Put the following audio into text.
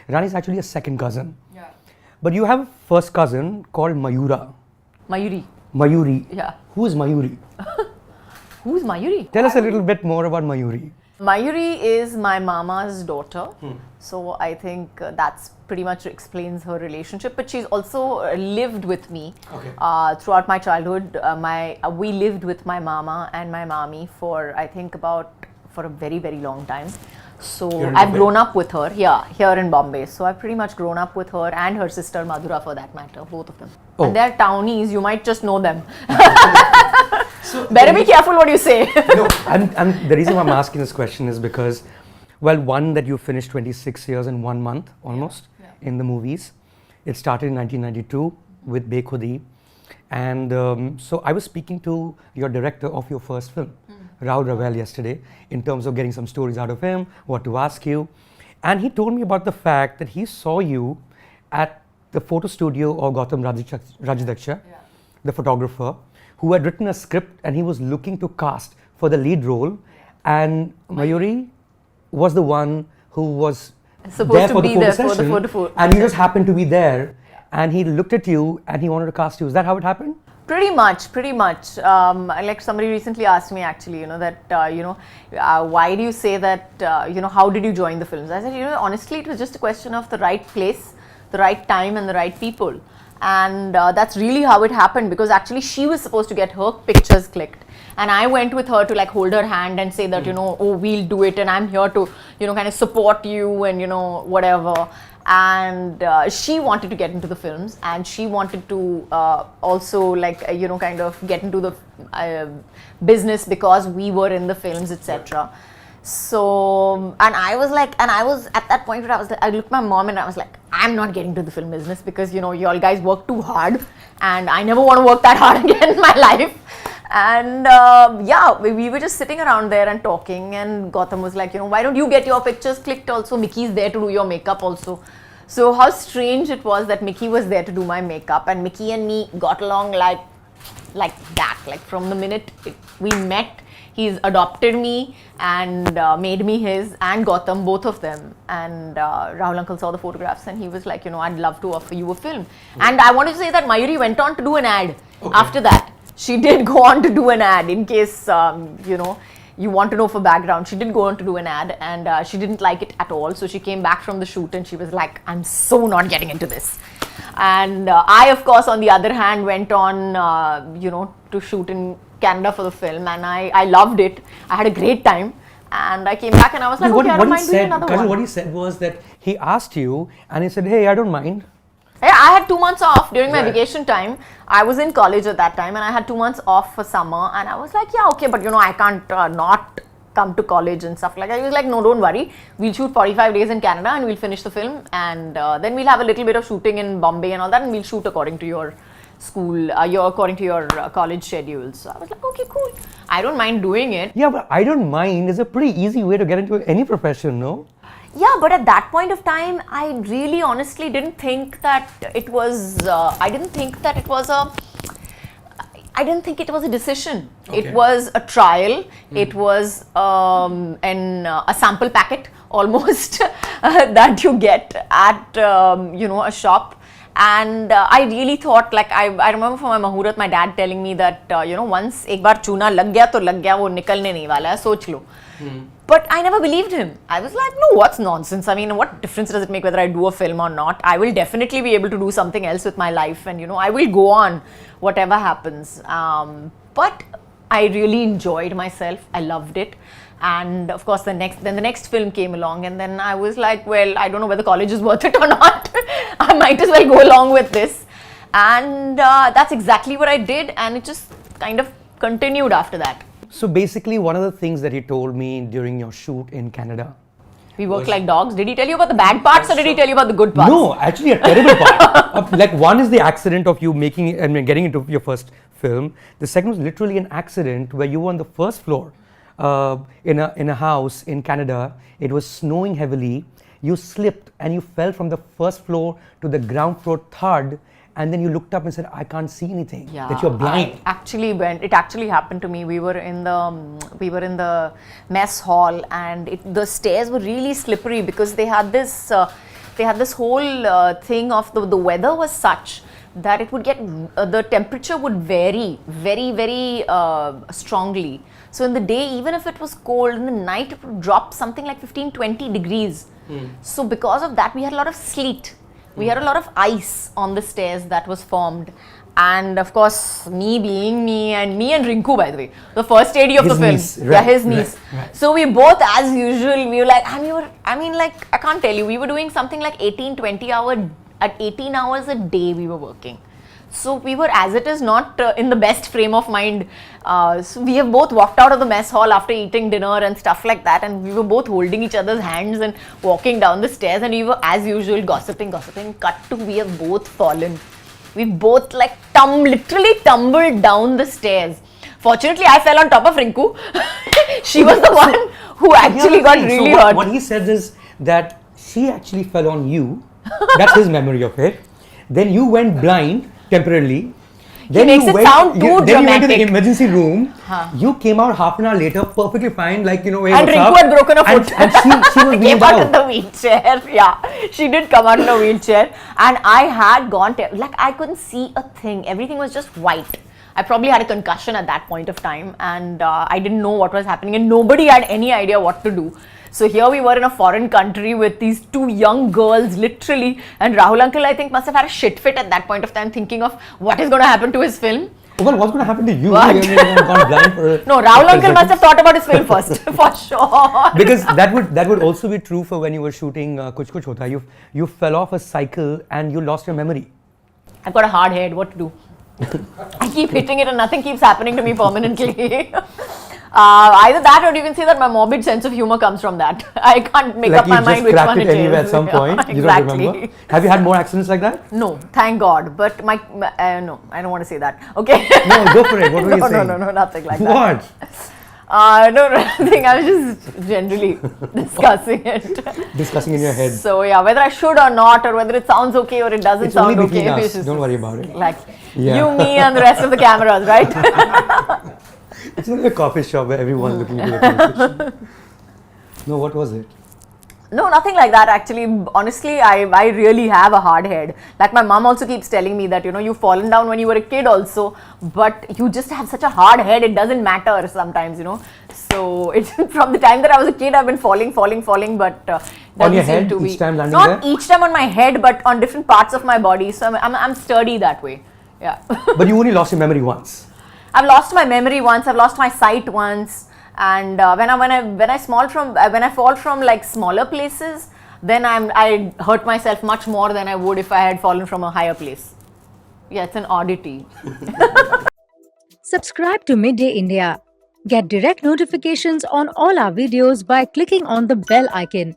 Rani is actually a second cousin. Yeah. But you have a first cousin called Mayura. Mayuri. Mayuri. Yeah. Who is Mayuri? Who's Mayuri? Tell us a little bit more about Mayuri. Mayuri is my mama's daughter. So I think that's pretty much explains her relationship. But she's also lived with me throughout my childhood. We lived with my mama and my mommy for I think for a very, very long time. So I've grown up with her, here in Bombay. So I've pretty much grown up with her and her sister Madhura for that matter, both of them. Oh. And they're townies, you might just know them. So better be careful what you say. No, and the reason why I'm asking this question is because, well, one, that you finished 26 years in 1 month almost in the movies. It started in 1992 with Bekhudi. And so I was speaking to your director of your first film, Rahul Ravel, yesterday, in terms of getting some stories out of him, what to ask you. And he told me about the fact that he saw you at the photo studio of Gautam Rajadaksha, the photographer, who had written a script and he was looking to cast for the lead role. And Mayuri was the one who was supposed there to for be the photo there session, for the photo. and he just happened to be there. And he looked at you and he wanted to cast you. Is that how it happened? Pretty much. Like somebody recently asked me actually, why do you say that, how did you join the films? I said, honestly, it was just a question of the right place, the right time and the right people. And that's really how it happened, because actually she was supposed to get her pictures clicked. And I went with her to like hold her hand and say that, we'll do it and I'm here to, kind of support you and, whatever. And she wanted to get into the films, and she wanted to also kind of get into the business because we were in the films, etc. So, and I was at that point where I looked at my mom and I was like, I'm not getting to the film business because, you all guys work too hard and I never want to work that hard again in my life. And we were just sitting around there and talking, and Gautam was like, why don't you get your pictures clicked also? Mickey's there to do your makeup also. So how strange it was that Mickey was there to do my makeup, and Mickey and me got along like that. Like from the minute we met, he's adopted me and made me his, and Gautam, both of them. And Rahul uncle saw the photographs and he was like, I'd love to offer you a film. And I wanted to say that Mayuri went on to do an ad after that. She did go on to do an ad, in case, you want to know for background. She did go on to do an ad, and she didn't like it at all. So she came back from the shoot and she was like, I'm so not getting into this. And I, of course, on the other hand, went on, to shoot in Canada for the film, and I loved it. I had a great time. And I came back and I was like, okay, I don't mind doing another one. What he said was that he asked you and he said, hey, I don't mind. Yeah, I had 2 months off during my vacation time. I was in college at that time and I had 2 months off for summer, and I was like, yeah, okay, but I can't not come to college and stuff like that. He was like, no, don't worry. We'll shoot 45 days in Canada and we'll finish the film, and then we'll have a little bit of shooting in Bombay and all that, and we'll shoot according to your school, according to your college schedules. So I was like, okay, cool. I don't mind doing it. Yeah, but I don't mind is a pretty easy way to get into any profession, no? Yeah, but at that point of time, I really honestly didn't think that it was, I didn't think it was a decision. Okay. It was a trial. It was a sample packet almost that you get at, a shop. And I really thought, like, I remember for my Mahurat, my dad telling me that, once ek baar chuna lag gaya, to lag gaya, wo nikalne nahi wala hai, soch lo. But I never believed him. I was like, no, what's nonsense? I mean, what difference does it make whether I do a film or not? I will definitely be able to do something else with my life, and, I will go on, whatever happens. But I really enjoyed myself. I loved it. And of course, the next film came along, and then I was like, well, I don't know whether college is worth it or not. I might as well go along with this. And that's exactly what I did, and it just kind of continued after that. So basically, one of the things that he told me during your shoot in Canada, we worked like dogs. Did he tell you about the bad parts, or did he tell you about the good parts? No, actually a terrible part. Like, one is the accident of you making it, getting into your first film. The second was literally an accident where you were on the first floor in a house in Canada. It was snowing heavily. You slipped and you fell from the first floor to the ground floor third. And then you looked up and said, I can't see anything, that you're blind. It actually happened to me. We were in the mess hall, and the stairs were really slippery because they had this they had this whole thing of the weather was such that it would get, the temperature would vary very, very strongly. So in the day, even if it was cold, in the night it would drop something like 15-20 degrees. So because of that, we had a lot of sleet. We had a lot of ice on the stairs that was formed. And of course, me being me and Rinku, by the way, the first AD of the film. Niece, right, yeah, his niece. Right. So we both, as usual, we were like, I can't tell you, we were doing something like 18 hours a day we were working. So we were, as it is, not in the best frame of mind. So we have both walked out of the mess hall after eating dinner and stuff like that, and we were both holding each other's hands and walking down the stairs, and we were, as usual, gossiping. Cut to, we have both fallen. We both like literally tumbled down the stairs. Fortunately, I fell on top of Rinku. She was the one who actually got really hurt. What he said is that she actually fell on you. That's his memory of it. Then you went blind temporarily. Then he makes it sound too dramatic. Then you went to the emergency room. You came out half an hour later, perfectly fine, like, you know, and Rinku had broken a foot. And she was came out in the wheelchair. Yeah, she did come out in a wheelchair. And I had gone, like, I couldn't see a thing. Everything was just white. I probably had a concussion at that point of time, and I didn't know what was happening, and nobody had any idea what to do. So here we were in a foreign country with these two young girls, literally, and Rahul uncle, I think, must have had a shit fit at that point of time, thinking of what is going to happen to his film. Well, what's going to happen to you? What? Gone blind for no, Rahul uncle must have thought about his film first, for sure. Because that would also be true for when you were shooting Kuch Kuch Hota Hai. You fell off a cycle and you lost your memory. I've got a hard head. What to do? I keep hitting it and nothing keeps happening to me permanently. Either that, or you can say that my morbid sense of humor comes from that. I can't make up my mind which one it is. Anyway at some point. Yeah, you don't remember? Have you had more accidents like that? No, thank God. But no, I don't want to say that. Okay. No, go for it. What were you saying? No, nothing like that. What? No, nothing. I was just generally discussing it. Discussing in your head. So yeah, whether I should or not, or whether it sounds okay or it doesn't sound only between okay. Us. Don't worry about it. Like you, me, and the rest of the cameras, right? It's like a coffee shop where everyone's looking into the conversation. No, what was it? No, nothing like that actually. Honestly, I really have a hard head. Like my mom also keeps telling me that, you know, you've fallen down when you were a kid also, but you just have such a hard head, it doesn't matter sometimes, you know. So it's from the time that I was a kid, I've been falling, but on your head each time landing not there? each time on my head, but on different parts of my body. So I'm sturdy that way. Yeah. But you only lost your memory once. I've lost my memory once. I've lost my sight once. And when I fall from like smaller places, then I hurt myself much more than I would if I had fallen from a higher place. Yeah, it's an oddity. Subscribe to Midday India. Get direct notifications on all our videos by clicking on the bell icon.